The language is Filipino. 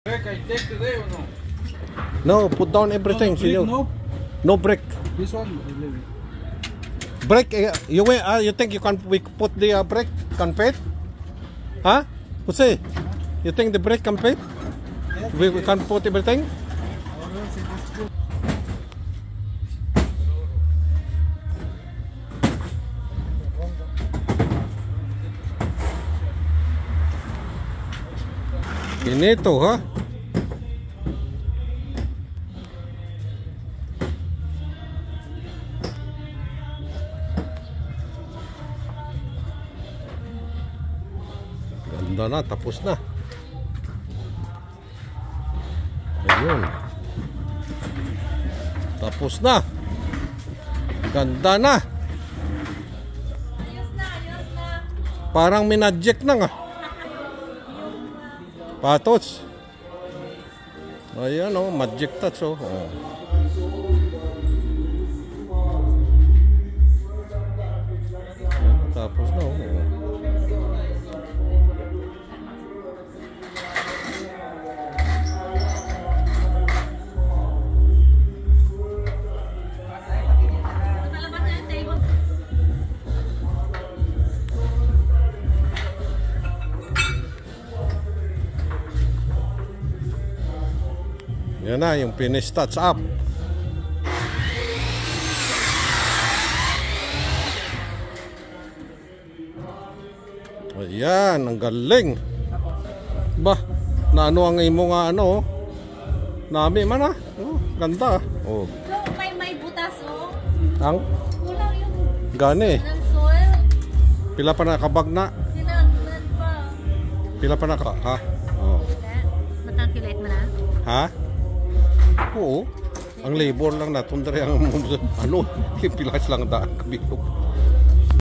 Brake I take today or no? No, put down everything. No, no brake. This one, I leave it. Brake. You think you can put the brake can fit? Huh? Jose, you think the brake can fit? Yes, We can put everything. Ganito, ha? Ganda na, tapos na. Ayun. Tapos na. Ganda na. Ayos na. Parang minadjek na nga. Patos. Ayan, oh, magic touch, oh. Ayan, tapos na, oh. Nakalabas na yung table. Yan na, yung finish touch up. Ayan, ang galing. Ba, na ano ang imo nga ano, oh. Nami man, ah. Oh, ganda, ah. Oh. So, may butas, oh. Ang Kulang yung gani. ng soil. Pila pa nakabag na? Sinagnan pa. Pila pa naka, ha? Oh. Matalculate mo na? Ha? Oo. Ang labor lang natundari ang ano, pilas lang daan kabilo.